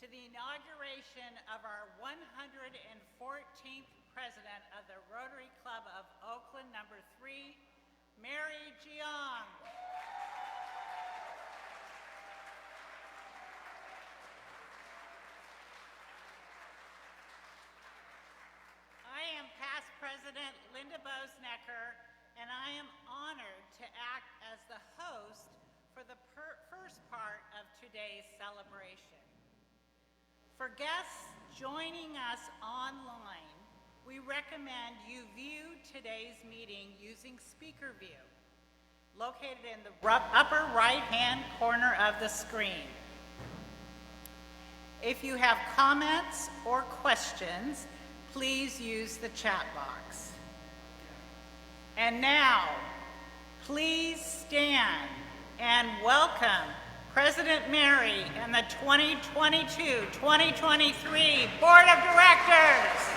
to the inauguration of our 114th president of the Rotary Club of Oakland, number 3, Mary Jiang. I am past President Linda Bosnecker, and I am honored to act as the host for the first part of today's celebration. For guests joining us online, we recommend you view today's meeting using SpeakerView, located in the upper right-hand corner of the screen. If you have comments or questions, please use the chat box. And now, please stand and welcome President Mary and the 2022-2023 Board of Directors.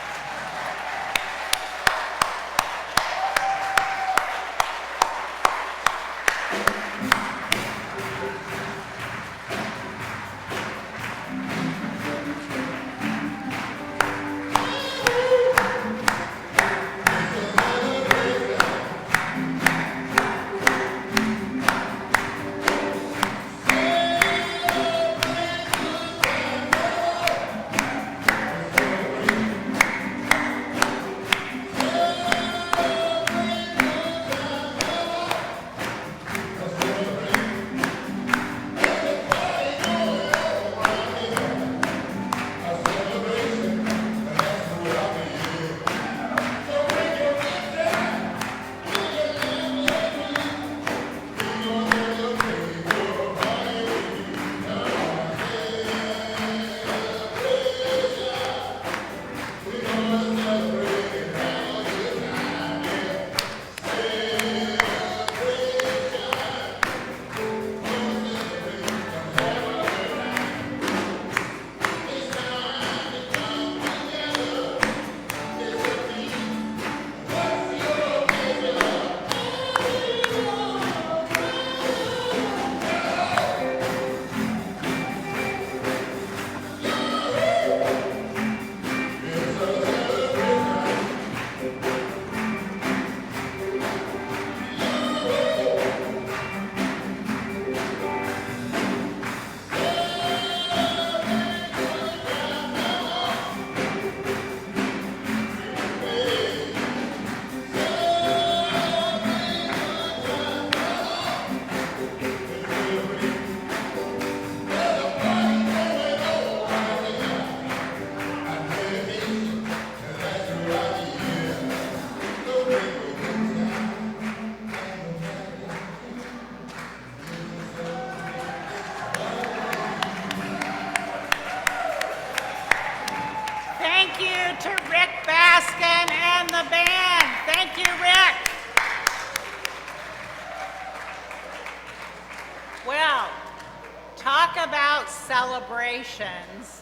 Celebrations.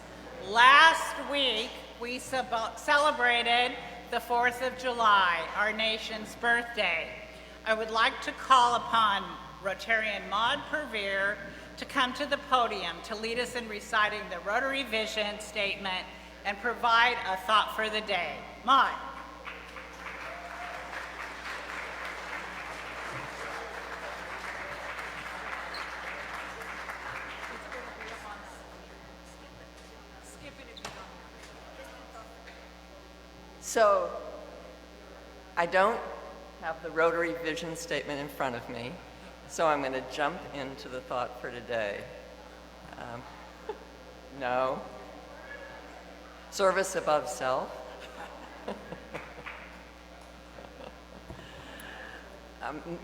Last week, we celebrated the 4th of July, our nation's birthday. I would like to call upon Rotarian Maud Purveer to come to the podium to lead us in reciting the Rotary Vision Statement and provide a thought for the day. Maud. So, I don't have the Rotary Vision Statement in front of me, so I'm going to jump into the thought for today. No. Service above self.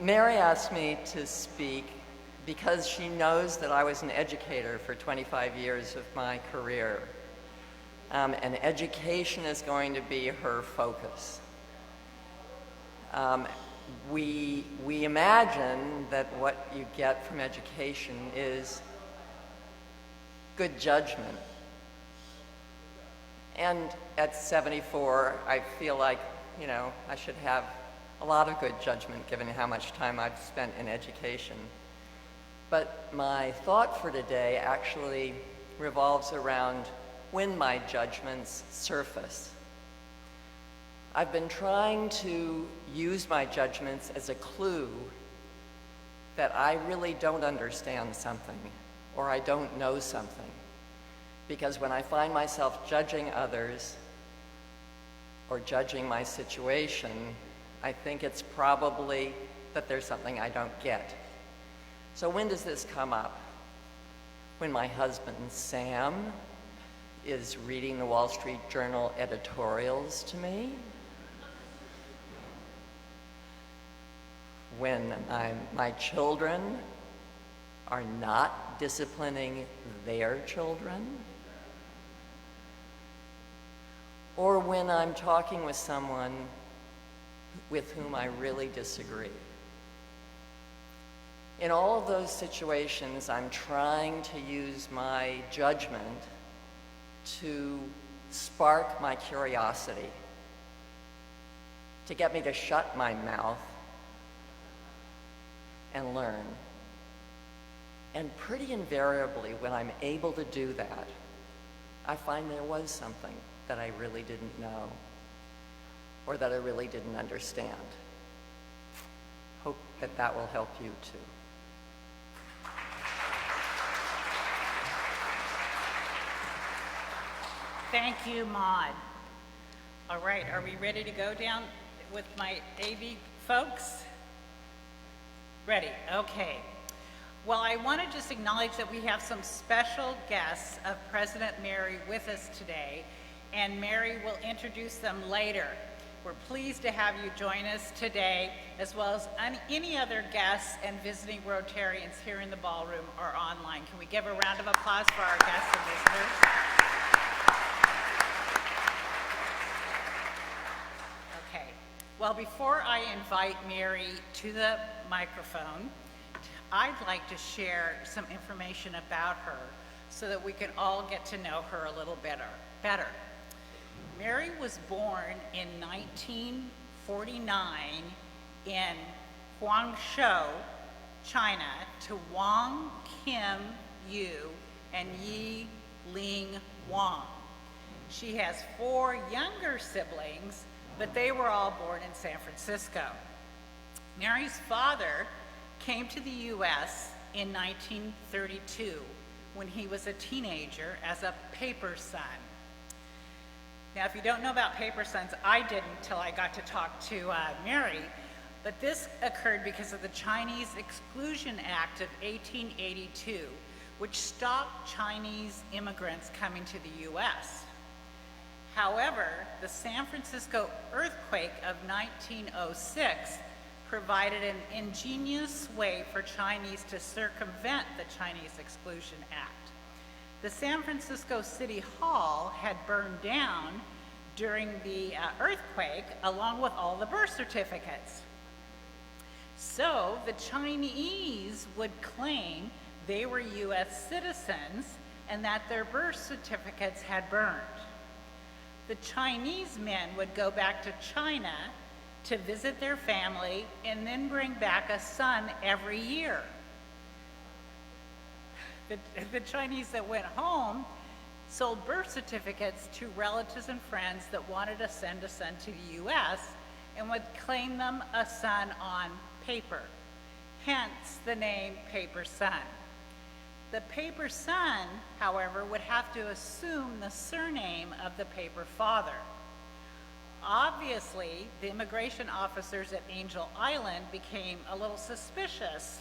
Mary asked me to speak because she knows that I was an educator for 25 years of my career. And education is going to be her focus. We imagine that what you get from education is good judgment. And at 74, I feel like, I should have a lot of good judgment given how much time I've spent in education. But my thought for today actually revolves around when my judgments surface. I've been trying to use my judgments as a clue that I really don't understand something or I don't know something. Because when I find myself judging others or judging my situation, I think it's probably that there's something I don't get. So when does this come up? When my husband, Sam, is reading the Wall Street Journal editorials to me? When my children are not disciplining their children? Or when I'm talking with someone with whom I really disagree? In all of those situations, I'm trying to use my judgment to spark my curiosity, to get me to shut my mouth and learn. And pretty invariably, when I'm able to do that, I find there was something that I really didn't know or that I really didn't understand. Hope that that will help you too. Thank you, Maud. All right, are we ready to go down with my AV folks? Ready, okay. Well, I want to just acknowledge that we have some special guests of President Mary with us today, and Mary will introduce them later. We're pleased to have you join us today, as well as any other guests and visiting Rotarians here in the ballroom or online. Can we give a round of applause for our guests and visitors? Okay, well, before I invite Mary to the microphone, I'd like to share some information about her so that we can all get to know her a little better. Mary was born in 1949 in Guangzhou, China, to Wang Kim Yu and Yi Ling Wang. She has 4 younger siblings, but they were all born in San Francisco. Mary's father came to the U.S. in 1932 when he was a teenager as a paper son. Now, if you don't know about paper sons, I didn't until I got to talk to Mary, but this occurred because of the Chinese Exclusion Act of 1882, which stopped Chinese immigrants coming to the U.S. However, the San Francisco earthquake of 1906 provided an ingenious way for Chinese to circumvent the Chinese Exclusion Act. The San Francisco City Hall had burned down during the earthquake, along with all the birth certificates. So the Chinese would claim they were U.S. citizens and that their birth certificates had burned. The Chinese men would go back to China to visit their family and then bring back a son every year. The Chinese that went home sold birth certificates to relatives and friends that wanted to send a son to the U.S. and would claim them a son on paper, hence the name paper son. The paper son, however, would have to assume the surname of the paper father. Obviously, the immigration officers at Angel Island became a little suspicious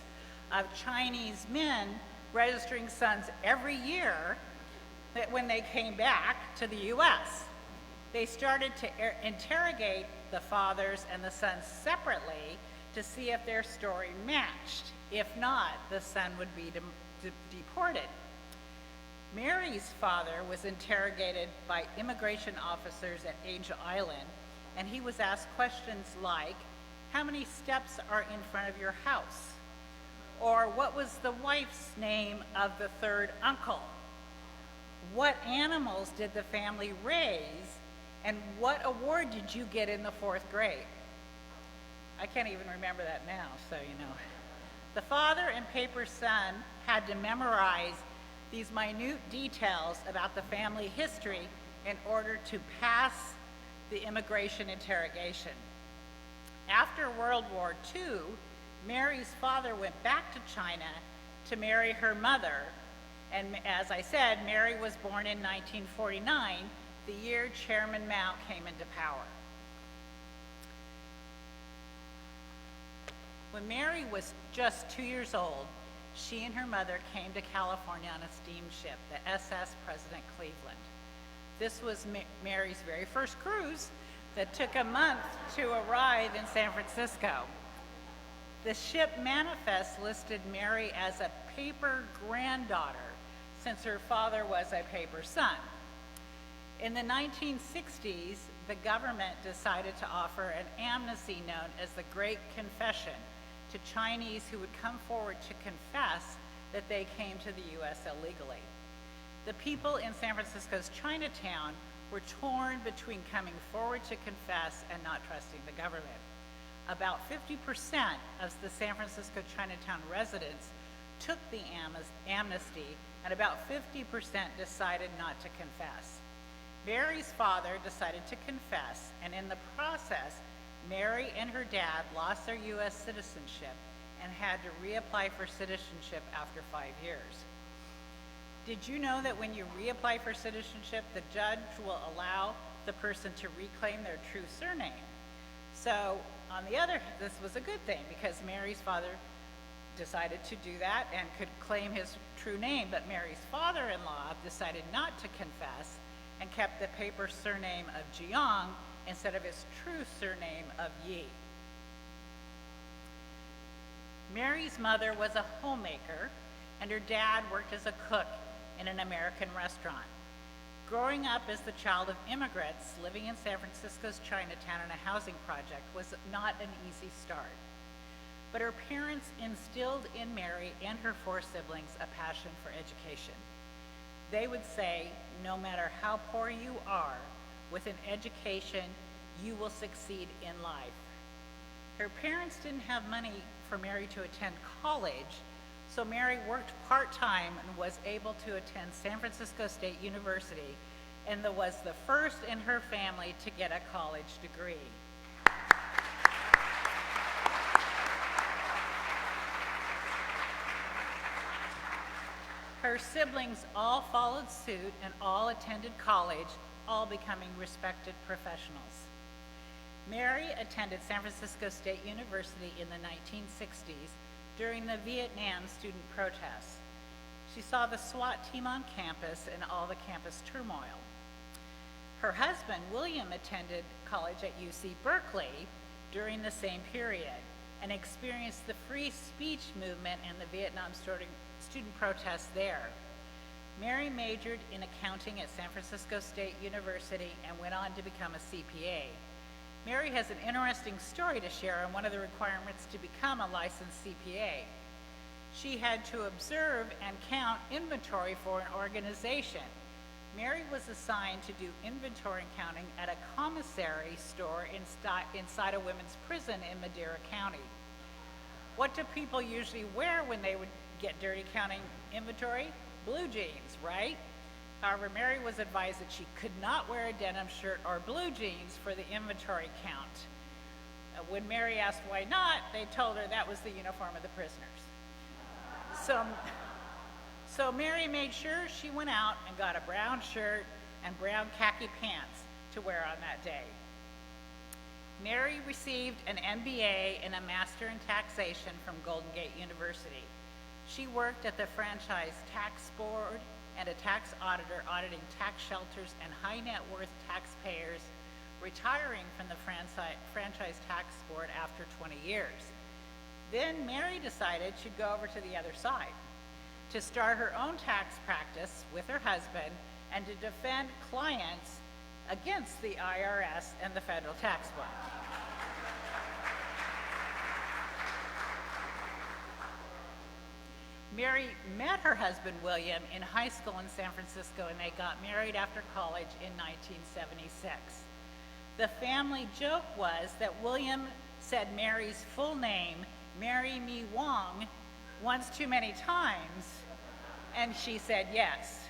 of Chinese men registering sons every year that when they came back to the U.S. They started to interrogate the fathers and the sons separately to see if their story matched. If not, the son would be deported. Mary's father was interrogated by immigration officers at Angel Island, and he was asked questions like, how many steps are in front of your house? Or what was the wife's name of the third uncle? What animals did the family raise? And what award did you get in the 4th grade? I can't even remember that now, so you know. The father and paper son had to memorize these minute details about the family history in order to pass the immigration interrogation. After World War II, Mary's father went back to China to marry her mother, and as I said, Mary was born in 1949, the year Chairman Mao came into power. When Mary was just 2 years old, she and her mother came to California on a steamship, the SS President Cleveland. This was Mary's very first cruise that took a month to arrive in San Francisco. The ship manifest listed Mary as a paper granddaughter, since her father was a paper son. In the 1960s, the government decided to offer an amnesty known as the Great Confession to Chinese who would come forward to confess that they came to the U.S. illegally. The people in San Francisco's Chinatown were torn between coming forward to confess and not trusting the government. About 50% of the San Francisco Chinatown residents took the amnesty, and about 50% decided not to confess. Mary's father decided to confess, and in the process, Mary and her dad lost their U.S. citizenship and had to reapply for citizenship after 5 years. Did you know that when you reapply for citizenship, the judge will allow the person to reclaim their true surname? So, on the other hand, this was a good thing because Mary's father decided to do that and could claim his true name, but Mary's father-in-law decided not to confess and kept the paper surname of Jiang instead of his true surname of Yi. Mary's mother was a homemaker, and her dad worked as a cook in an American restaurant. Growing up as the child of immigrants living in San Francisco's Chinatown in a housing project was not an easy start. But her parents instilled in Mary and her 4 siblings a passion for education. They would say, no matter how poor you are, with an education, you will succeed in life. Her parents didn't have money for Mary to attend college, so Mary worked part-time and was able to attend San Francisco State University and was the first in her family to get a college degree. Her siblings all followed suit and all attended college, all becoming respected professionals. Mary attended San Francisco State University in the 1960s during the Vietnam student protests. She saw the SWAT team on campus and all the campus turmoil. Her husband, William, attended college at UC Berkeley during the same period and experienced the free speech movement and the Vietnam student protests there. Mary majored in accounting at San Francisco State University and went on to become a CPA. Mary has an interesting story to share on one of the requirements to become a licensed CPA. She had to observe and count inventory for an organization. Mary was assigned to do inventory counting at a commissary store inside a women's prison in Madera County. What do people usually wear when they would get dirty counting inventory? Blue jeans, right? However, Mary was advised that she could not wear a denim shirt or blue jeans for the inventory count. When Mary asked why not, they told her that was the uniform of the prisoners. So Mary made sure she went out and got a brown shirt and brown khaki pants to wear on that day. Mary received an MBA and a Master in Taxation from Golden Gate University. She worked at the Franchise Tax Board and a tax auditor auditing tax shelters and high net worth taxpayers, retiring from the Franchise Tax Board after 20 years. Then Mary decided she'd go over to the other side to start her own tax practice with her husband and to defend clients against the IRS and the federal tax board. Mary met her husband, William, in high school in San Francisco, and they got married after college in 1976. The family joke was that William said Mary's full name, Mary Me Wong, once too many times, And she said yes.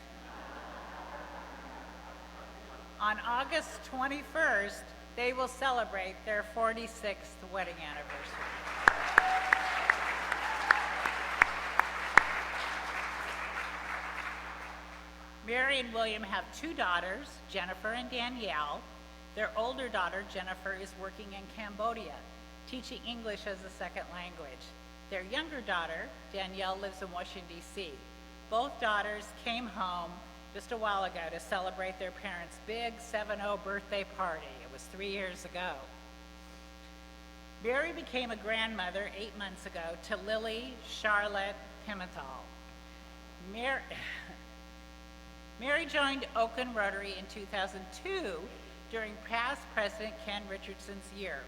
On August 21st, they will celebrate their 46th wedding anniversary. Mary and William have two daughters, Jennifer and Danielle. Their older daughter, Jennifer, is working in Cambodia, teaching English as a second language. Their younger daughter, Danielle, lives in Washington, D.C. Both daughters came home just a while ago to celebrate their parents' big 7-0 birthday party. It was 3 years ago. Mary became a grandmother 8 months ago to Lily Charlotte Pimental. Mary joined Oakland Rotary in 2002 during past President Ken Richardson's year.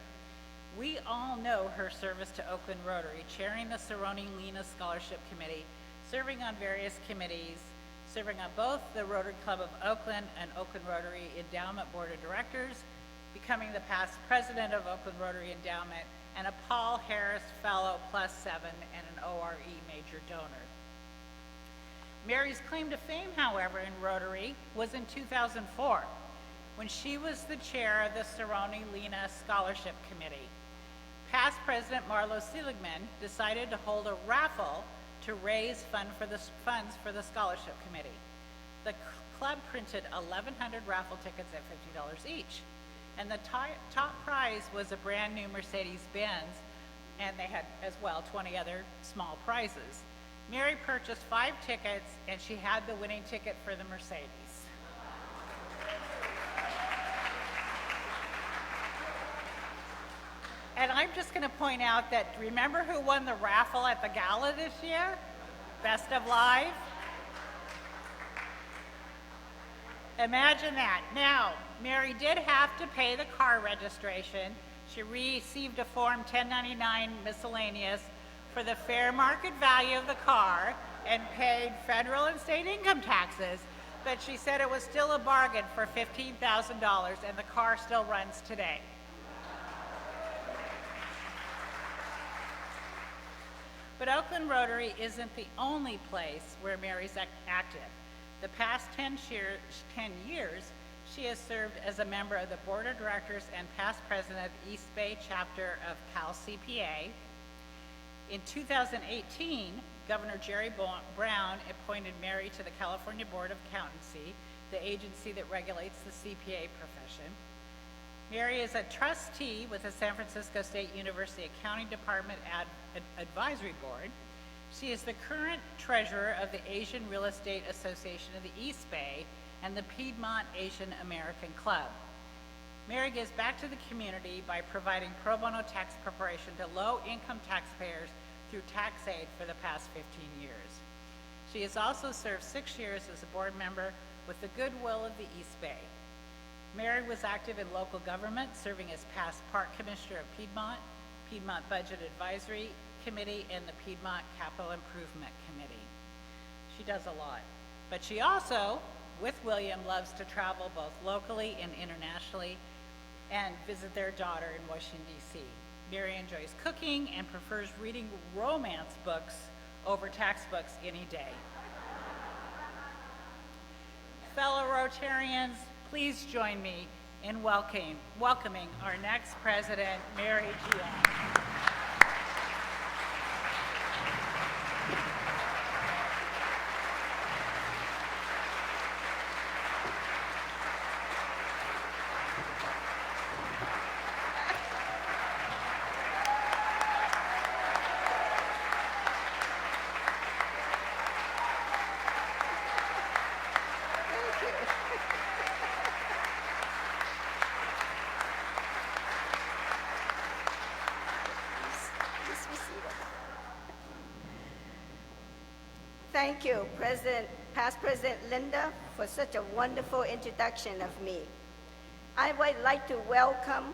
We all know her service to Oakland Rotary, chairing the Cerrone Lena Scholarship Committee, serving on various committees, serving on both the Rotary Club of Oakland and Oakland Rotary Endowment Board of Directors, becoming the past president of Oakland Rotary Endowment, and a Paul Harris Fellow +7 and an ORE major donor. Mary's claim to fame, however, in Rotary was in 2004, when she was the chair of the Cerrone Lena Scholarship Committee. Past President Marlo Seligman decided to hold a raffle to raise funds for the Scholarship Committee. The club printed 1,100 raffle tickets at $50 each, and the top prize was a brand new Mercedes-Benz, and they had as well 20 other small prizes. Mary purchased 5 tickets, and she had the winning ticket for the Mercedes. And I'm just going to point out that, remember who won the raffle at the gala this year? Best of Live? Imagine that. Now, Mary did have to pay the car registration. She received a Form 1099 miscellaneous for the fair market value of the car and paid federal and state income taxes, but she said it was still a bargain for $15,000, and the car still runs today. But Oakland Rotary isn't the only place where Mary's active. The past 10 years, she has served as a member of the Board of Directors and past president of the East Bay chapter of Cal CPA. In 2018, Governor Jerry Brown appointed Mary to the California Board of Accountancy, the agency that regulates the CPA profession. Mary is a trustee with the San Francisco State University Accounting Department Advisory Board. She is the current treasurer of the Asian Real Estate Association of the East Bay and the Piedmont Asian American Club. Mary gives back to the community by providing pro bono tax preparation to low-income taxpayers through tax aid for the past 15 years. She has also served 6 years as a board member with the goodwill of the East Bay. Mary was active in local government, serving as past park commissioner of Piedmont, Piedmont Budget Advisory Committee, and the Piedmont Capital Improvement Committee. She does a lot. But she also, with William, loves to travel both locally and internationally and visit their daughter in Washington, D.C. Mary enjoys cooking and prefers reading romance books over textbooks any day. Fellow Rotarians, please join me in welcoming our next president, Mary Gian. Thank you, past President Linda, for such a wonderful introduction of me. I would like to welcome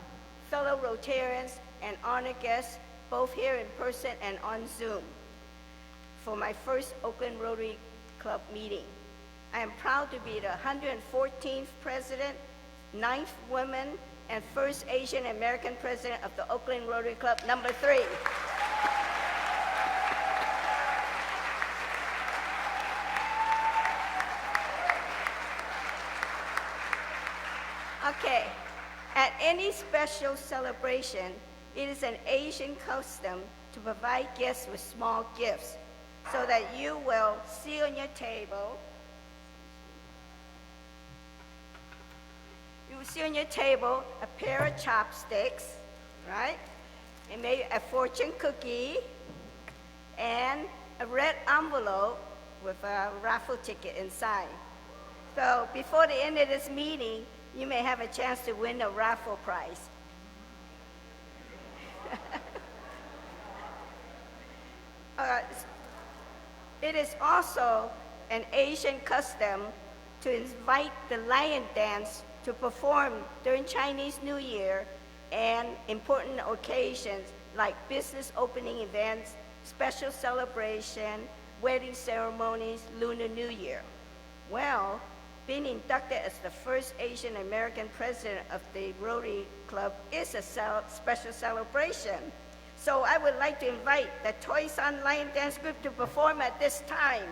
fellow Rotarians and honored guests, both here in person and on Zoom, for my first Oakland Rotary Club meeting. I am proud to be the 114th president, 9th woman, and first Asian American president of the Oakland Rotary Club, number 3. Okay. At any special celebration, it is an Asian custom to provide guests with small gifts so that you will see on your table. You will see on your table a pair of chopsticks, right? And maybe a fortune cookie and a red envelope with a raffle ticket inside. So before the end of this meeting, you may have a chance to win a raffle prize. It is also an Asian custom to invite the lion dance to perform during Chinese New Year and important occasions like business opening events, special celebration, wedding ceremonies, Lunar New Year. Well, being inducted as the first Asian American president of the Rotary Club is a special celebration. So I would like to invite the Toy Sun Lion Dance Group to perform at this time.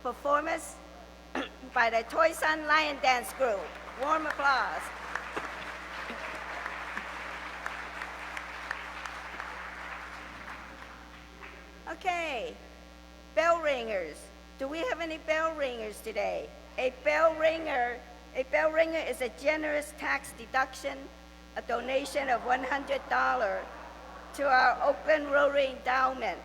performance by the Toy Sun Lion Dance Group. Warm applause. Okay, bell ringers. Do we have any bell ringers today? A bell ringer is a generous tax deduction, a donation of $100 to our Oakland Rotary Endowment.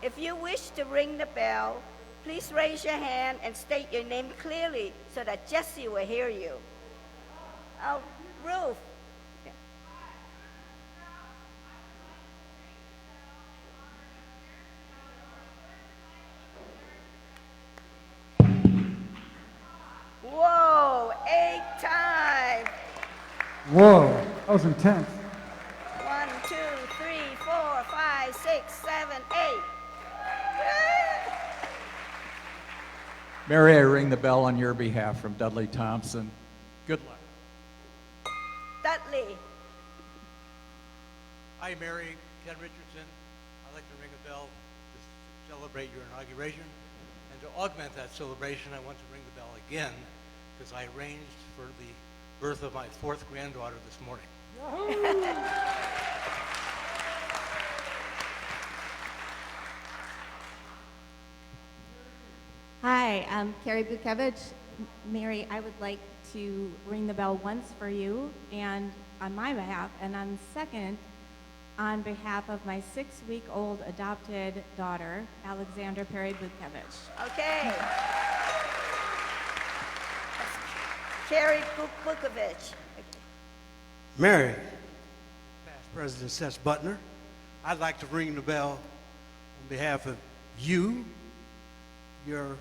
If you wish to ring the bell, please raise your hand and state your name clearly so that Jesse will hear you. Ruth. Whoa, 8 times. Whoa, that was intense. 1, 2, 3, 4, 5, 6, 7, 8. Mary, I ring the bell on your behalf from Dudley Thompson. Good luck. Dudley. Hi, Mary. Ken Richardson. I'd like to ring a bell to celebrate your inauguration. And to augment that celebration, I want to ring the bell again because I arranged for the birth of my 4th granddaughter this morning. Hi, I'm Carrie Bukevich. Mary, I would like to ring the bell once for you and on my behalf, and on second, on behalf of my 6-week-old adopted daughter, Alexandra Perry Bukevich. Okay. Carrie Bukovich. Mary, past President Seth Butner, I'd like to ring the bell on behalf of you, your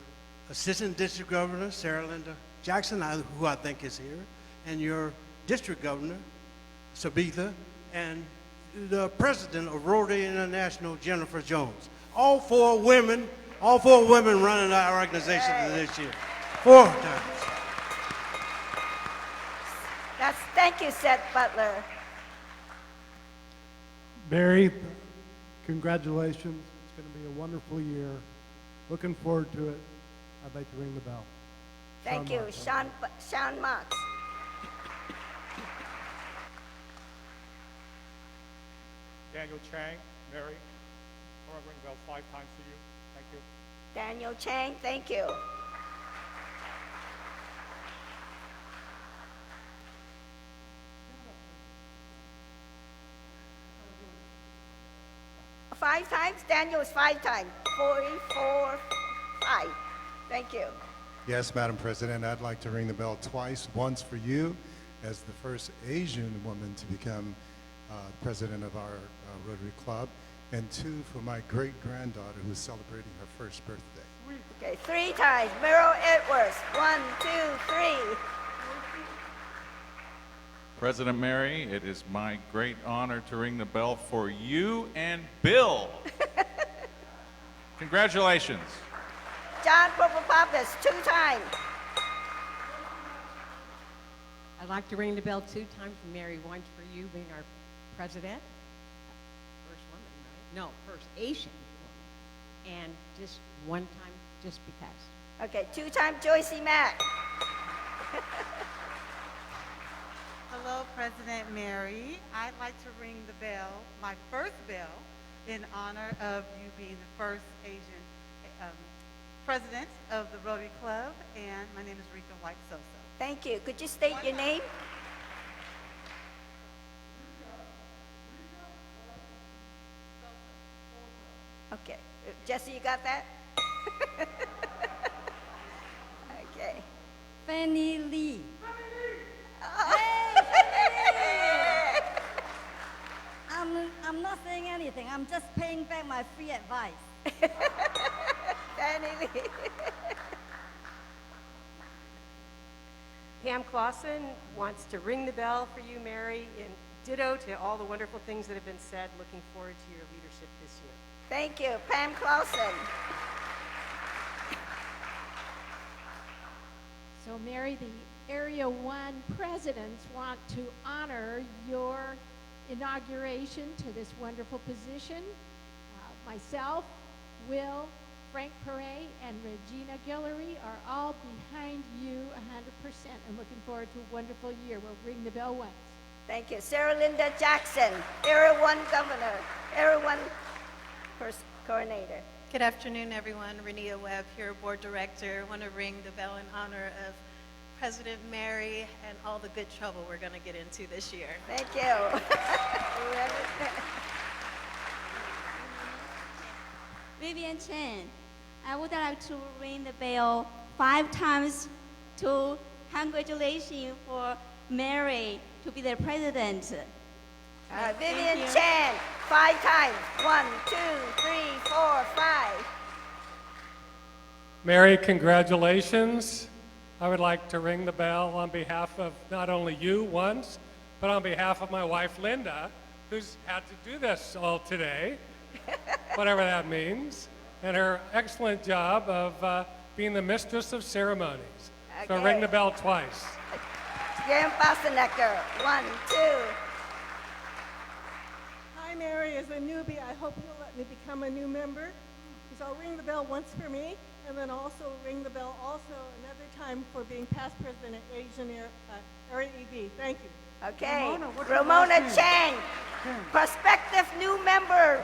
Assistant District Governor, Sarah Linda Jackson, who I think is here, and your District Governor, Sabitha, and the President of Rotary International, Jennifer Jones. All four women running our organization this year. 4 times. Thank you, Seth Butler. Barry, congratulations. It's going to be a wonderful year. Looking forward to it. I'd like to ring the bell. Thank you, Sean Marks. Daniel Chang, Mary, I want to ring the bell 5 times for you. Thank you. Daniel Chang, thank you. Five times? Daniel is 5 times. 4, 4, 5. Thank you. Yes, Madam President, I'd like to ring the bell twice. Once for you as the first Asian woman to become president of our Rotary Club, and 2 for my great-granddaughter who's celebrating her first birthday. Okay, 3 times. Merrill Edwards. 1, 2, 3. President Mary, it is my great honor to ring the bell for you and Bill. Congratulations. John Propopapis, 2 times. I'd like to ring the bell 2 times for Mary, once for you being our president. First woman, right? No, first Asian woman. And just 1 time, just because. Okay, 2 times Joycey Mack. Hello, President Mary. I'd like to ring the bell, my first bell, in honor of you being the first Asian president of the Rotary Club, and my name is Rika White Soso. Thank you. Could you state your name? Okay. Jesse, you got that? Okay. Fanny Lee. I'm not saying anything. I'm just paying back my free advice. Fanny Lee. Pam Clausen wants to ring the bell for you, Mary, and ditto to all the wonderful things that have been said. Looking forward to your leadership this year. Thank you. Pam Clausen. So, Mary, the Area 1 presidents want to honor your inauguration to this wonderful position. Myself, Will, Frank Perret and Regina Guillory are all behind you 100% and looking forward to a wonderful year. We'll ring the bell once. Thank you. Sarah Linda Jackson, Area 1 Governor, Area 1 Coordinator. Good afternoon, everyone. Renia Webb here, Board Director. I want to ring the bell in honor of President Mary and all the good trouble we're going to get into this year. Thank you. Vivian Chen, I would like to ring the bell 5 times to congratulations for Mary to be the president. Vivian Chen, 5 times. 1, 2, 3, 4, 5. Mary, congratulations. I would like to ring the bell on behalf of not only you once, but on behalf of my wife, Linda, who's had to do this all today, whatever that means, and her excellent job of being the mistress of ceremonies. So ring the bell twice. Jan Bastenecker, 1, 2. Hi, Mary. As a newbie, I hope you'll let me become a new member. So I'll ring the bell once for me, and then also ring the bell also another time for being past president at Asian Area EB. Thank you. Okay. Ramona Chang, prospective new member.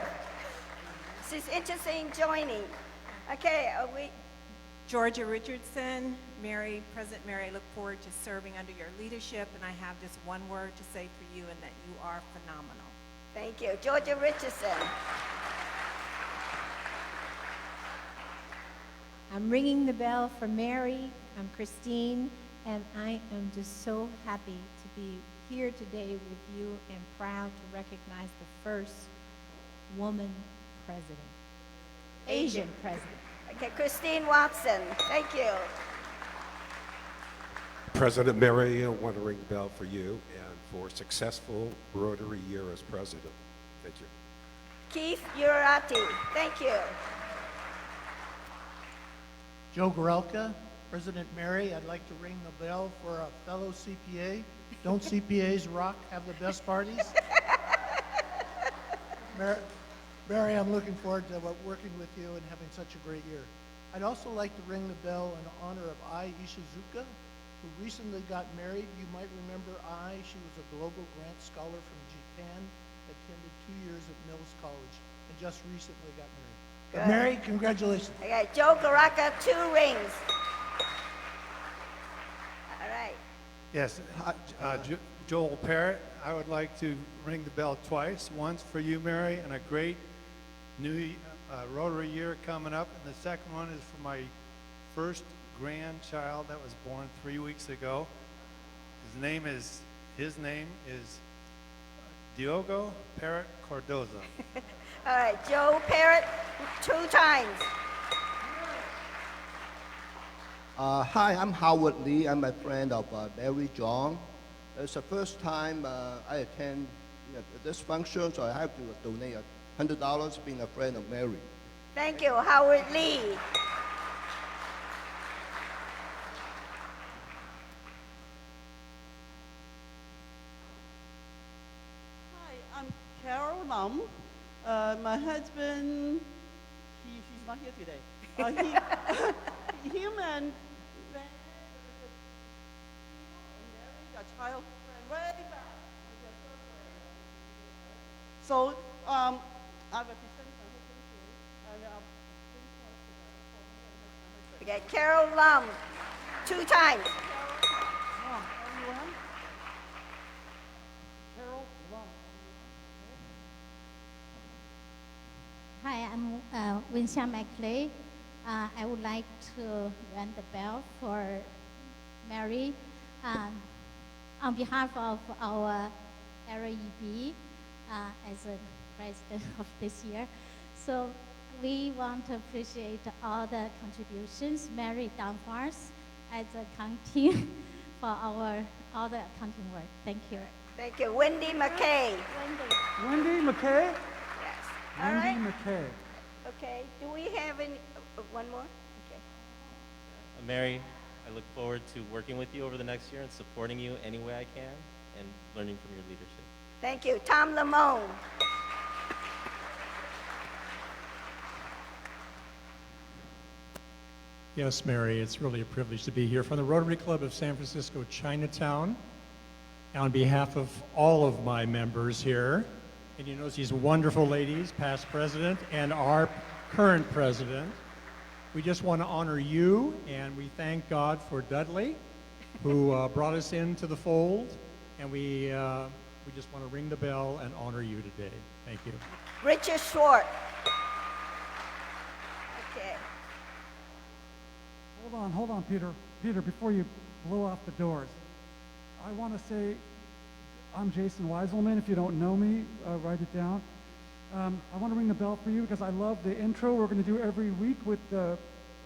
She's interested in joining. Okay, Georgia Richardson, Mary, President Mary, I look forward to serving under your leadership, and I have just one word to say for you, and that you are phenomenal. Thank you. Georgia Richardson. I'm ringing the bell for Mary. I'm Christine, and I am just so happy to be here today with you and proud to recognize the first woman president, Asian president. Okay, Christine Watson, thank you. President Mary, I want to ring the bell for you and for a successful Rotary year as president. Thank you. Keith Urati, thank you. Joe Gorelka, President Mary, I'd like to ring the bell for a fellow CPA. Don't CPAs rock, have the best parties? Mary, I'm looking forward to working with you and having such a great year. I'd also like to ring the bell in honor of Ai Ishizuka, who recently got married. You might remember Ai. She was a Global Grant Scholar from Japan, attended 2 years at Mills College, and just recently got married. Good. Mary, congratulations. Okay, Joe Garaka, 2 rings. All right. Yes, Joel Parrott, I would like to ring the bell twice, once for you, Mary, and a great new Rotary year coming up, and the second one is for my first grandchild that was born 3 weeks ago. His name is Diogo Parrott Cordoza. All right, Joe Parrott, 2 times. Hi, I'm Howard Lee. I'm a friend of Mary John. It's the first time I attend this function, so I have to donate $100 being a friend of Mary. Thank you, Howard Lee. Hi, I'm Carol Lum. My husband, he's not here today. Him and a child friend way back. So I represent my husband and Okay, Carol Lum, 2 times. Hi, I'm Winsha McClay. I would like to ring the bell for Mary. On behalf of our Area EB, as a president of this year. So we want to appreciate all the contributions Mary done for us as a county for all the accounting work. Thank you. Thank you. Wendy McKay. Wendy McKay? Yes. Wendy All right. McKay. Okay. Do we have any? One more? Okay. Mary, I look forward to working with you over the next year and supporting you any way I can and learning from your leadership. Thank you. Tom Lamone. Yes, Mary, it's really a privilege to be here from the Rotary Club of San Francisco Chinatown. On behalf of all of my members here, and you notice these wonderful ladies, past president and our current president, we just want to honor you, and we thank God for Dudley, who brought us into the fold, and we just want to ring the bell and honor you today. Thank you. Richard Schwartz. Okay. Hold on, Peter. Peter, before you blow off the doors, I want to say I'm Jason Weiselman. If you don't know me, write it down. I want to ring the bell for you because I love the intro we're going to do every week with the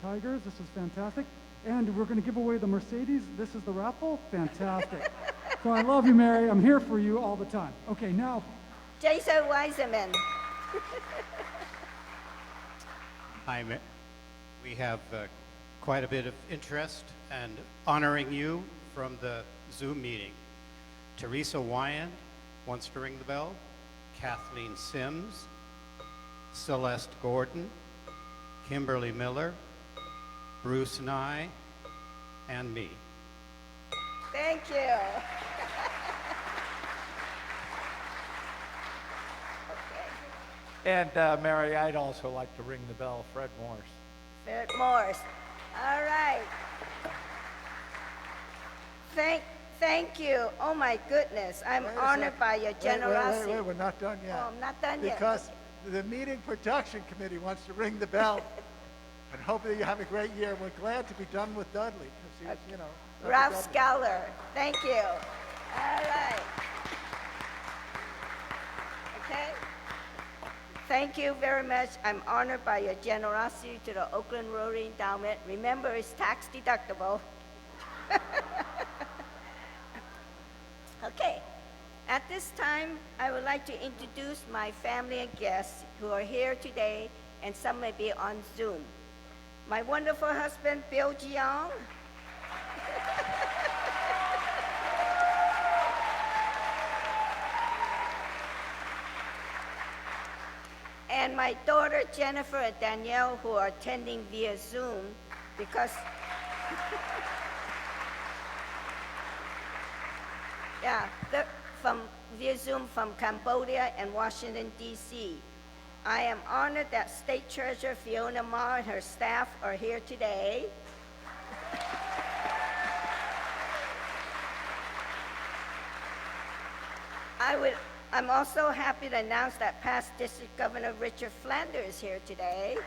Tigers. This is fantastic. And we're going to give away the Mercedes. This is the raffle. Fantastic. So I love you, Mary. I'm here for you all the time. Okay, now. Jason Weiselman. Hi, we have quite a bit of interest and honoring you from the Zoom meeting. Teresa Wyand wants to ring the bell. Kathleen Sims, Celeste Gordon, Kimberly Miller, Bruce Nye, and me. Thank you. And Mary, I'd also like to ring the bell, Fred Morse. Fred Morse. All right. Thank you. Oh my goodness. I'm honored by your generosity. Wait, we're not done yet. Oh, I'm not done yet. Because the meeting production committee wants to ring the bell. And hopefully you have a great year. We're glad to be done with Dudley. 'Cause he's, Ralph Scholar. Thank you. All right. Okay. Thank you very much. I'm honored by your generosity to the Oakland Rotary Endowment. Remember, it's tax deductible. Okay. At this time, I would like to introduce my family and guests who are here today, and some may be on Zoom. My wonderful husband, Bill Jiang. And my daughter, Jennifer and Danielle, who are attending via Zoom because via Zoom from Cambodia and Washington, D.C. I am honored that State Treasurer Fiona Ma and her staff are here today. I'm also happy to announce that past District Governor Richard Flanders is here today.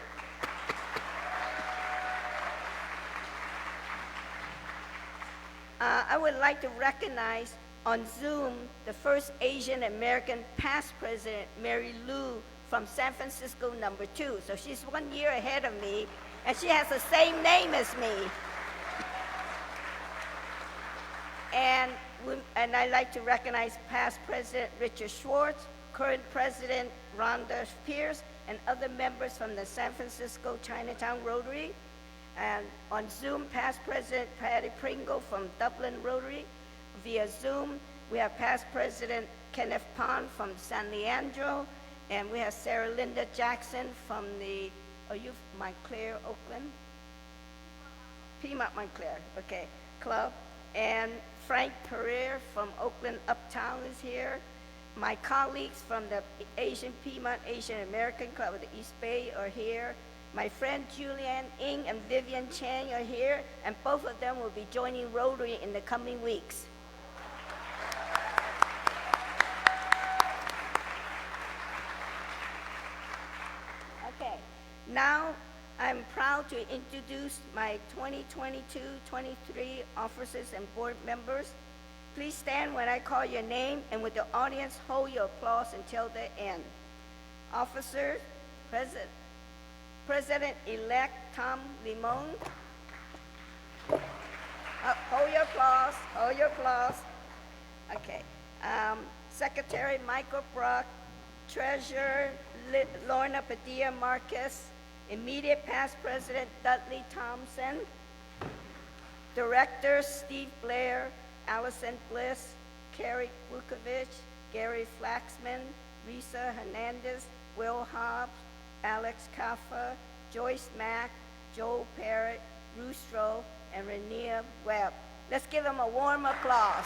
I would like to recognize on Zoom the first Asian American past president, Mary Lou, from San Francisco #2. So she's 1 year ahead of me, and she has the same name as me. And I'd like to recognize past President Richard Schwartz, current President Rhonda Pierce, and other members from the San Francisco Chinatown Rotary. And on Zoom, past President Patty Pringle from Dublin Rotary. Via Zoom, we have past President Kenneth Pond from San Leandro, and we have Sarah Linda Jackson from the, Montclair, Oakland? Piedmont Montclair, okay, club. And Frank Pereira from Oakland Uptown is here. My colleagues from the Asian Piedmont Asian American Club of the East Bay are here. My friend Julianne Ng and Vivian Chang are here, and both of them will be joining Rotary in the coming weeks. Okay, now I'm proud to introduce my 2022-23 officers and board members. Please stand when I call your name, and with the audience, hold your applause until the end. Officers, President-elect Tom Limon. Hold your applause, hold your applause. Okay. Secretary Michael Brock, Treasurer Lorna Padilla Marquez, immediate past President Dudley Thompson, Directors Steve Blair, Allison Bliss, Carrie Vukovich, Gary Flaxman, Risa Hernandez, Will Hobbs, Alex Kaffa, Joyce Mack, Joel Parrott, Rustro, and Renia Webb. Let's give them a warm applause.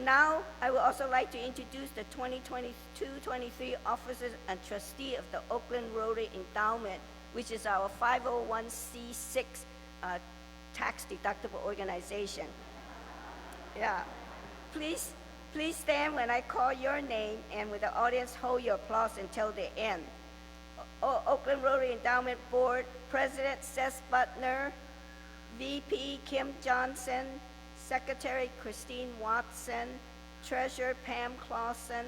Now, I would also like to introduce the 2022-23 officers and trustee of the Oakland Rotary Endowment, which is our 501c6 tax-deductible organization. Yeah. Please stand when I call your name, and with the audience, hold your applause until the end. Oakland Rotary Endowment Board President Seth Butner, VP Kim Johnson, Secretary Christine Watson, Treasurer Pam Clausen,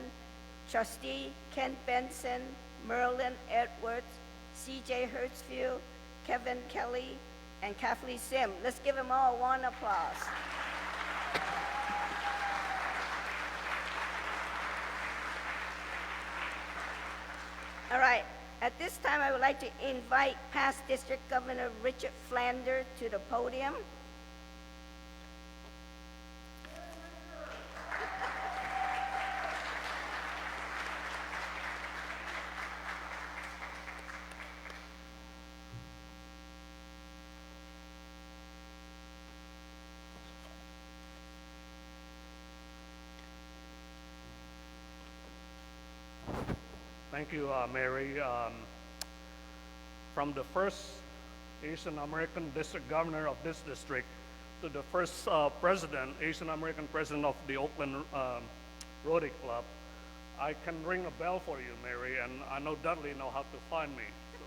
Trustee Ken Benson, Merlin Edwards, CJ Hertzfield, Kevin Kelly, and Kathleen Sim. Let's give them all one applause. All right, at this time I would like to invite past District Governor Richard Flanders to the podium. Thank you, Mary. From the first Asian American district governor of this district to the first Asian American president of the Oakland Rotary Club, I can ring a bell for you, Mary, and I know Dudley know how to find me. So.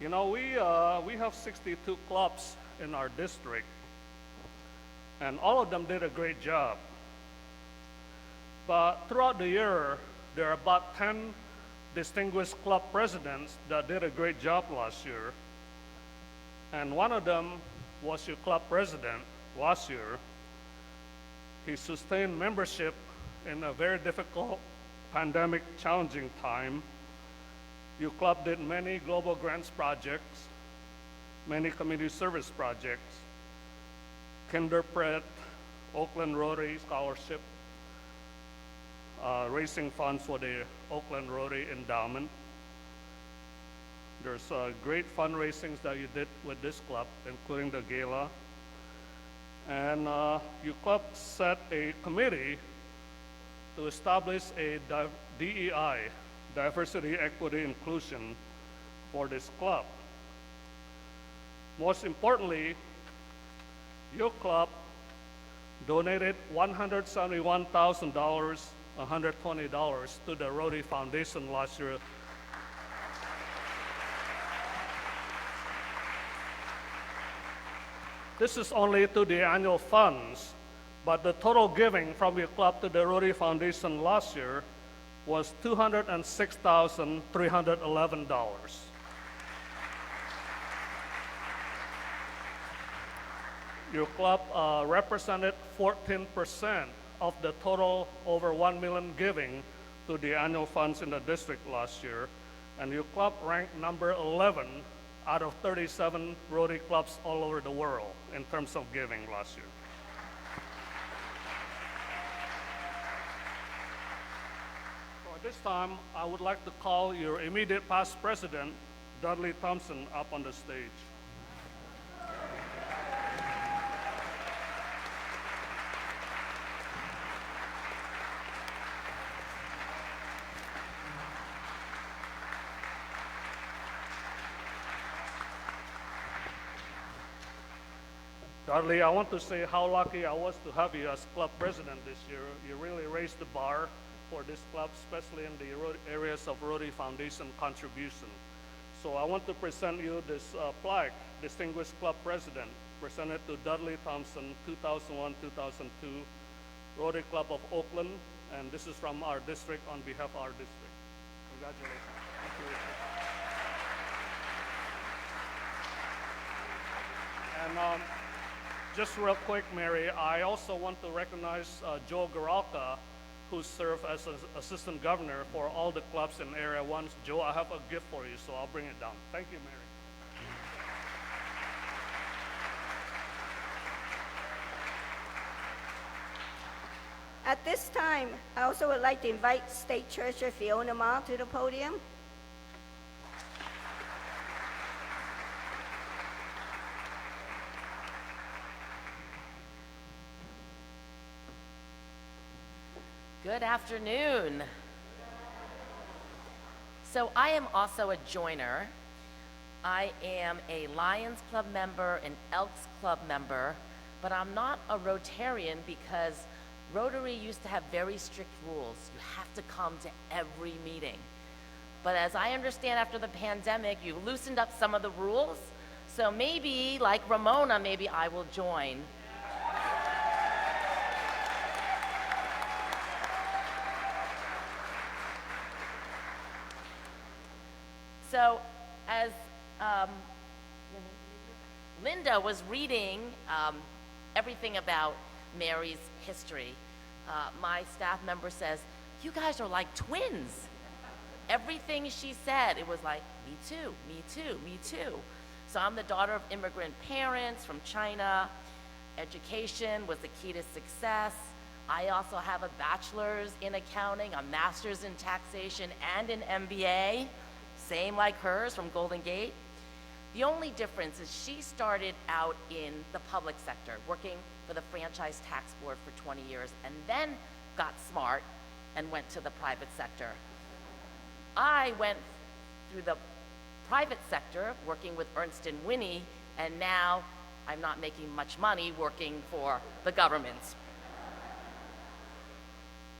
You know, we have 62 clubs in our district, and all of them did a great job. But throughout the year, there are about 10 distinguished club presidents that did a great job last year. And one of them was your club president last year. He sustained membership in a very difficult pandemic challenging time. Your club did many global grants projects, many community service projects, Kinderpret, Oakland Rotary Scholarship, raising funds for the Oakland Rotary Endowment. There's great fundraisings that you did with this club, including the gala. And your club set a committee to establish a DEI, Diversity, Equity, Inclusion, for this club. Most importantly, your club donated $171,000, $120 to the Rotary Foundation last year. This is only to the annual funds, but the total giving from your club to the Rotary Foundation last year was $206,311. Your club represented 14% of the total over $1 million giving to the annual funds in the district last year, and your club ranked number 11 out of 37 Rotary clubs all over the world in terms of giving last year. So at this time, I would like to call your immediate past president, Dudley Thompson, up on the stage. Dudley, I want to say how lucky I was to have you as club president this year. You really raised the bar for this club, especially in the areas of Rotary Foundation contribution. So I want to present you this plaque, Distinguished Club President, presented to Dudley Thompson, 2001-2002, Rotary Club of Oakland, and this is from our district on behalf of our district. Congratulations. Thank you. And just real quick, Mary, I also want to recognize Joe Garalka, who served as assistant governor for all the clubs in Area 1. Joe, I have a gift for you, so I'll bring it down. Thank you, Mary. At this time, I also would like to invite State Treasurer Fiona Ma to the podium. Good afternoon. So I am also a joiner. I am a Lions Club member, an Elks Club member, but I'm not a Rotarian because Rotary used to have very strict rules. You have to come to every meeting. But as I understand after the pandemic, you loosened up some of the rules. So maybe, like Ramona, maybe I will join. So as Linda was reading everything about Mary's history, my staff member says, "You guys are like twins." Everything she said, it was like, me too, me too, me too. So I'm the daughter of immigrant parents from China. Education was the key to success. I also have a bachelor's in accounting, a master's in taxation, and an MBA, same like hers from Golden Gate. The only difference is she started out in the public sector, working for the Franchise Tax Board for 20 years, and then got smart and went to the private sector. I went through the private sector, working with Ernst & Winnie, and now I'm not making much money working for the government.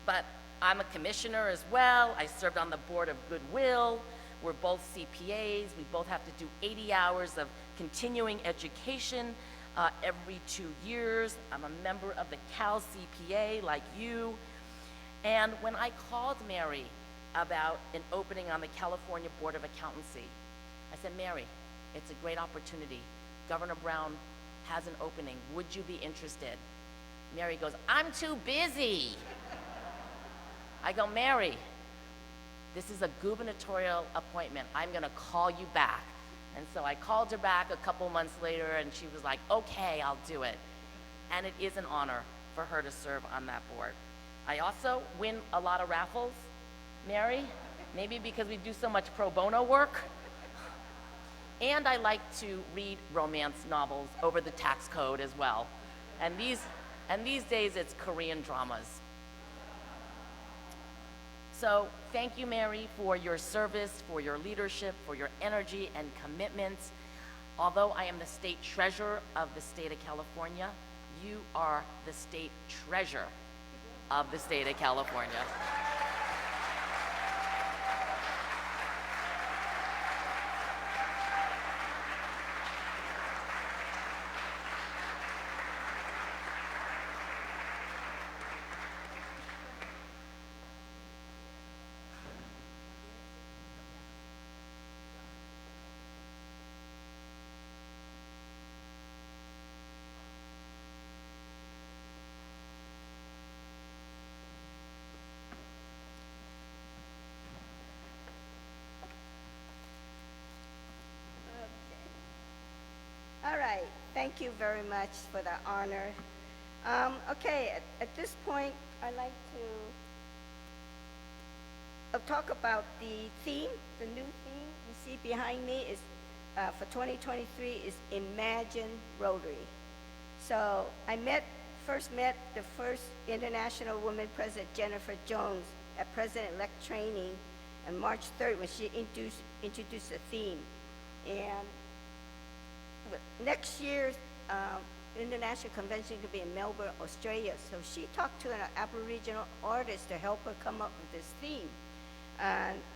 But I'm a commissioner as well. I served on the board of Goodwill. We're both CPAs. We both have to do 80 hours of continuing education every 2 years. I'm a member of the Cal CPA like you. And when I called Mary about an opening on the California Board of Accountancy, I said, "Mary, it's a great opportunity. Governor Brown has an opening. Would you be interested?" Mary goes, "I'm too busy." I go, "Mary, this is a gubernatorial appointment. I'm gonna call you back." And so I called her back a couple months later and she was like, "Okay, I'll do it." And it is an honor for her to serve on that board. I also win a lot of raffles, Mary, maybe because we do so much pro bono work. And I like to read romance novels over the tax code as well. And these days it's Korean dramas. So thank you, Mary, for your service, for your leadership, for your energy and commitment. Although I am the state treasurer of the state of California, you are the state treasure of the state of California. All right, thank you very much for the honor. Okay, at this point, I'd like to talk about the theme. The new theme you see behind me is for 2023 is Imagine Rotary. So I first met the first International Women President, Jennifer Jones, at President-elect training on March 3rd when she introduced the theme. And next year's International Convention could be in Melbourne, Australia. So she talked to an Aboriginal artist to help her come up with this theme.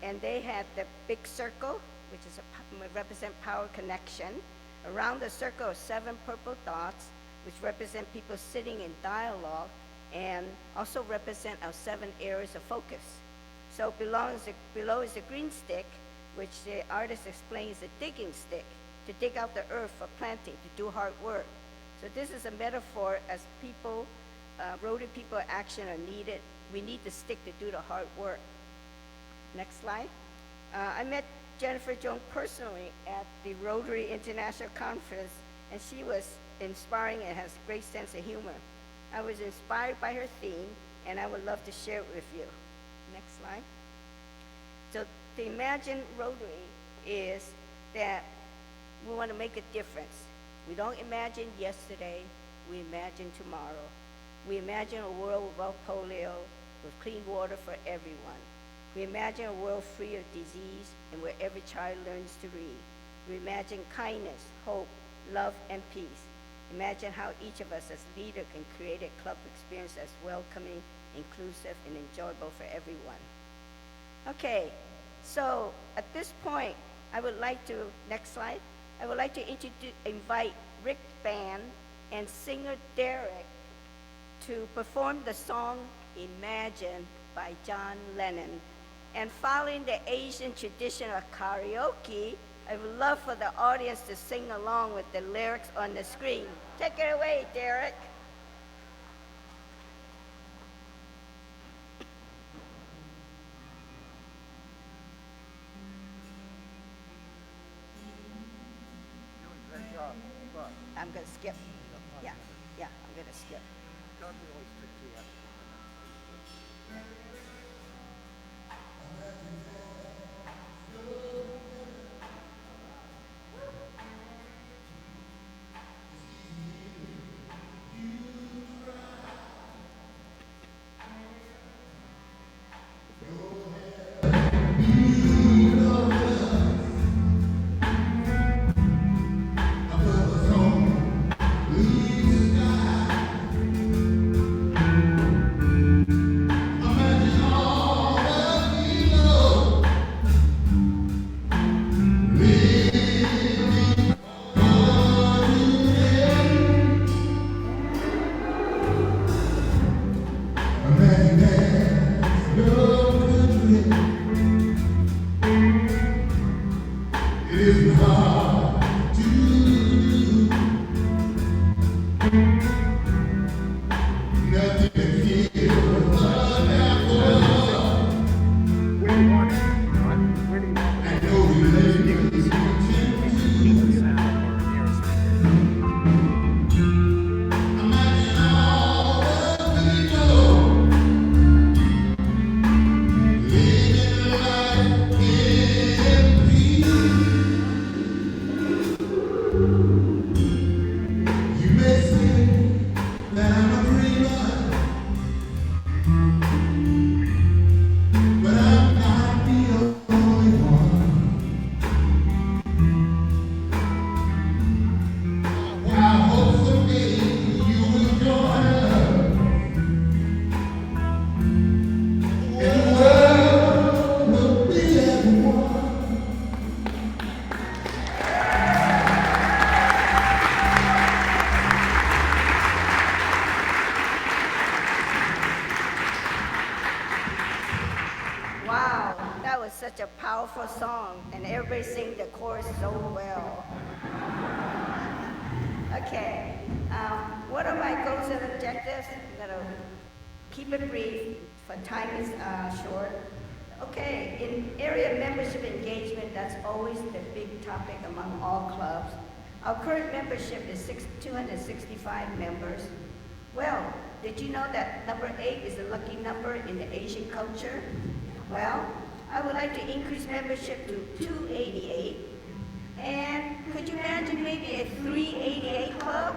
And they had the big circle, which is represent power connection. Around the circle are 7 purple dots, which represent people sitting in dialogue and also represent our 7 areas of focus. So below is the green stick, which the artist explains the digging stick, to dig out the earth for planting, to do hard work. So this is a metaphor as people, Rotary people action are needed. We need the stick to do the hard work. Next slide. I met Jennifer Jones personally at the Rotary International Conference, and she was inspiring and has a great sense of humor. I was inspired by her theme, and I would love to share it with you. Next slide. So the Imagine Rotary is that we want to make a difference. We don't imagine yesterday, we imagine tomorrow. We imagine a world without polio, with clean water for everyone. We imagine a world free of disease and where every child learns to read. We imagine kindness, hope, love, and peace. Imagine how each of us as leader can create a club experience that's welcoming, inclusive, and enjoyable for everyone. Okay, so at this point, I would like to, next slide, I would like to invite Rick Band and singer Derek to perform the song Imagine by John Lennon. And following the Asian tradition of karaoke, I would love for the audience to sing along with the lyrics on the screen. Take it away, Derek. Great job. But I'm gonna skip. Yeah, I'm gonna skip. don't really stick to it. Wow, that was such a powerful song, and everybody sang the chorus so well. Okay, what are my goals and objectives? I'm gonna keep it brief, for time is short. Okay, in area membership engagement, that's always the big topic among all clubs. Our current membership is 265 members. Well, did you know that number 8 is a lucky number in the Asian culture? Well, I would like to increase membership to 288. And could you imagine maybe a 388 club?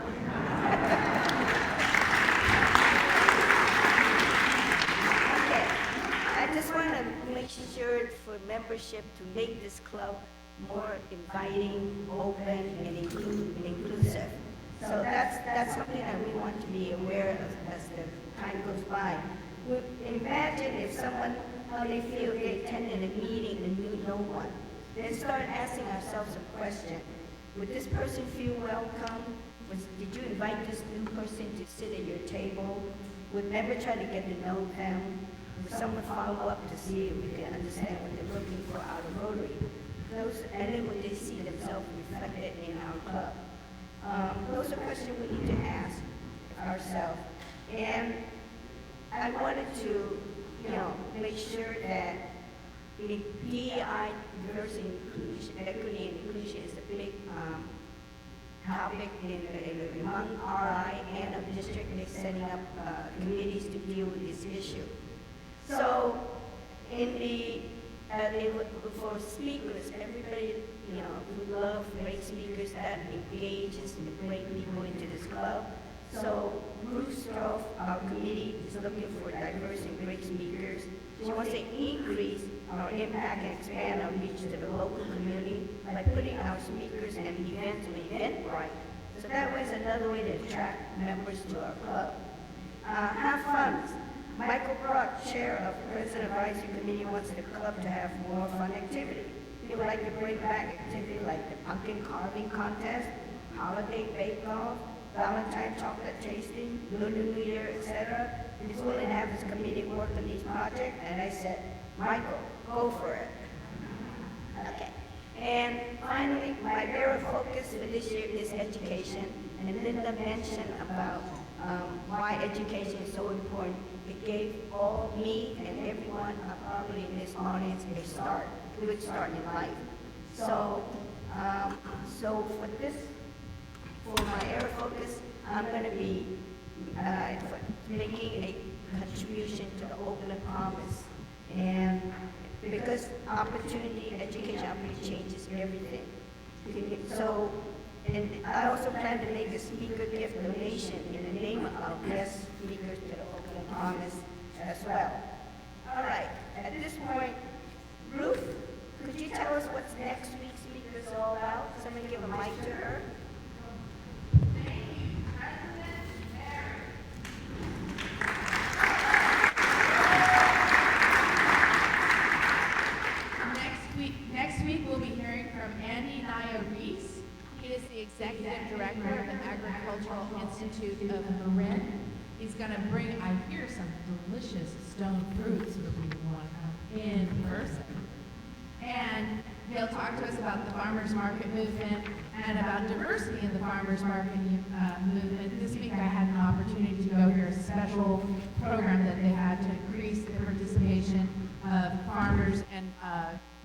Okay, I just want to make sure for membership to make this club more inviting, open, and inclusive. So that's something that we want to be aware of as the time goes by. Imagine if someone, how they feel they attended a meeting and knew no one. Then start asking ourselves a question. Would this person feel welcome? Did you invite this new person to sit at your table? Would member try to get to know them? Would someone follow up to see if we can understand what they're looking for out of Rotary? And then would they see themselves reflected in our club? Those are questions we need to ask ourselves. And I wanted to, make sure that DEI, diversity, inclusion, equity, and inclusion is a big topic among RI and of district is setting up committees to deal with this issue. So for speakers, everybody, who love great speakers that engages and bring people into this club. So Ruth Stroff, our committee, is looking for diverse and great speakers. She wants to increase our impact and expand our reach to the local community by putting our speakers and events on Eventbrite. So that way is another way to attract members to our club. Have fun. Michael Brock, chair of President Advisory Committee, wants the club to have more fun activity. He would like to bring back activity like the pumpkin carving contest, holiday bake-off, Valentine chocolate tasting, Lunar New Year, etc. He's willing to have his committee work on these projects, and I said, Michael, go for it. Okay. And finally, my area of focus for this year is education. And Linda mentioned about why education is so important. It gave all me and everyone probably in this audience a start, a good start in life. So, for my area of focus, I'm going to be making a contribution to the Oakland Promise. And because education opportunity changes everything. So, and I also plan to make a speaker gift donation in the name of guest speakers to the Oakland Promise as well. All right, at this point, Ruth, could you tell us what's next week's speaker is all about? Somebody give a mic to her. Next week we'll be hearing from Andy Naya Reese. He is the executive director of the Agricultural Institute of Marin. He's going to bring, I hear, some delicious stone fruits for people who want to come in person. And he'll talk to us about the farmers market movement and about diversity in the farmers market movement. This week I had an opportunity to go hear a special program that they had to increase the participation of farmers and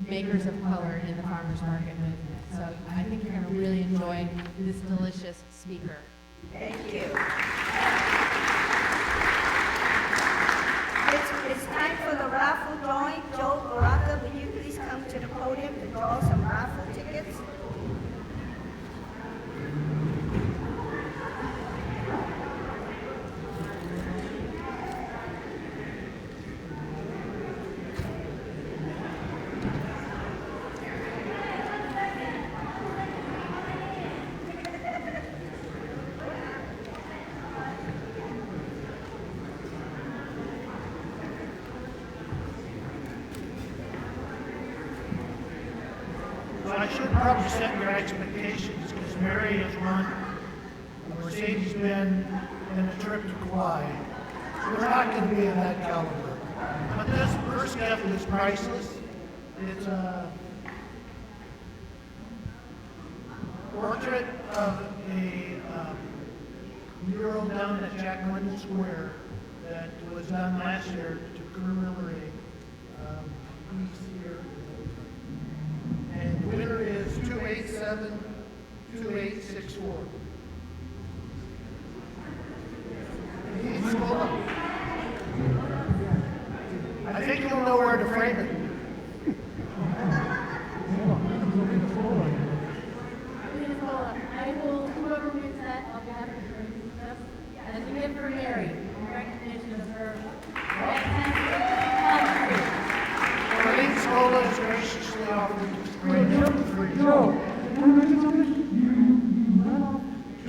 makers of color in the farmers market movement. So I think you're going to really enjoy this delicious speaker. Thank you. It's time for the raffle drawing. Joe Baraka, will you please come to the podium to draw some raffle tickets? So I should probably set your expectations because Mary has run a Mercedes-Benz and a trip to Kauai. We're not going to be of that caliber. But this first gift is priceless. It's a portrait of a mural down at Jack London Square that was done last year to commemorate peace here. And the winner is 287-2864. I think you'll know where to frame it. I will, whoever wins that, I'll be happy to bring some stuff as a gift for Mary in recognition of her Marlene Scola is graciously offered to bring them free.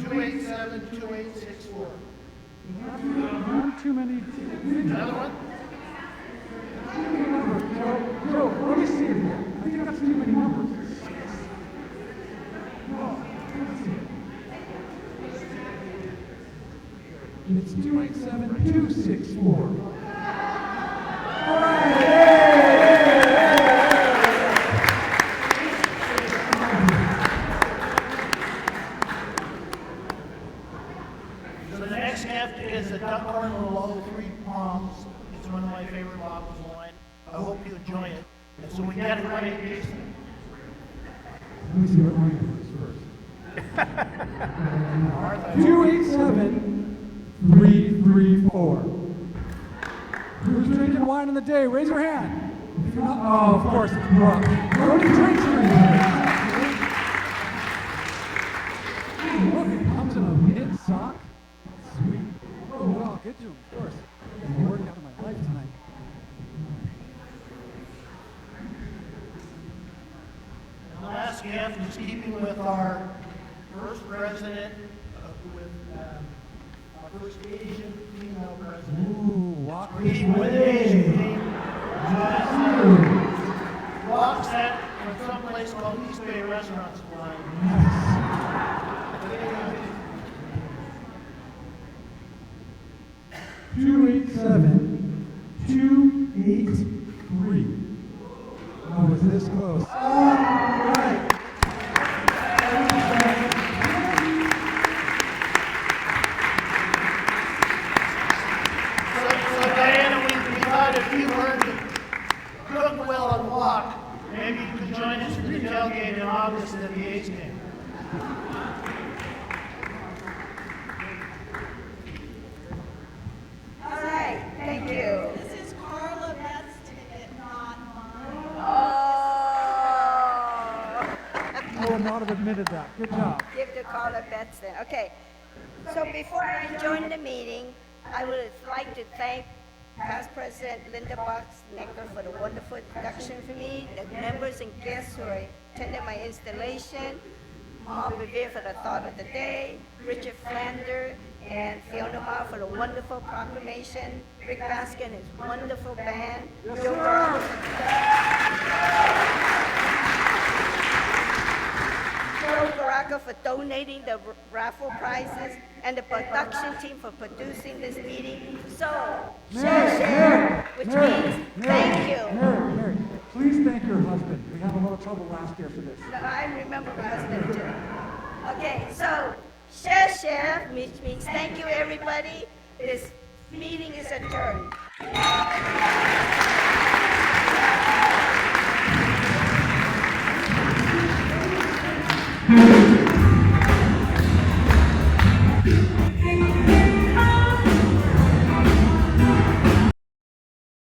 287-2864. Not too many. Another one? Joe, let me see it here. I think that's too many numbers. It's 287-264. So the next gift is a Duckhorn Merlot 3 Palms. It's one of my favorite bottles of wine. I hope you enjoy it. And so we get it right, Jason. Let me see what mine is first. 287-334. Who's drinking wine in the day? Raise your hand. If you're not, oh, of course, it's Brooke. Brooke drinks in the day. Look, it comes in a knit sock. Sweet. Oh, well, I'll get to him, of course. I'm the workout of my life tonight. The last gift is keeping with our first president, with our first Asian female president. Ooh, walk this Keeping with the Asian theme, walks at from some place called East Bay Restaurant Supply. 287-283. Oh, was this close? All right. So Diana, we thought if you learned to cook well and walk, maybe you could join us for the tailgate in August at the A's game. All right, thank you. This is Carla Betts' ticket, not mine. Oh. I would not have admitted that. Good job. Give to Carla Betts then. Okay. So before I join the meeting, I would like to thank Past President Linda Box-Necker for the wonderful introduction for me, the members and guests who attended my installation, Paul Revere for the thought of the day, Richard Flander and Fiona Ma for the wonderful proclamation, Rick Baskin and his wonderful band, Joe Baraka for donating the raffle prizes, and the production team for producing this meeting. So, share, which means thank you. Mary, please thank your husband. We had a lot of trouble last year for this. No, I remember my husband too. Okay, so share, which means thank you everybody. This meeting is adjourned.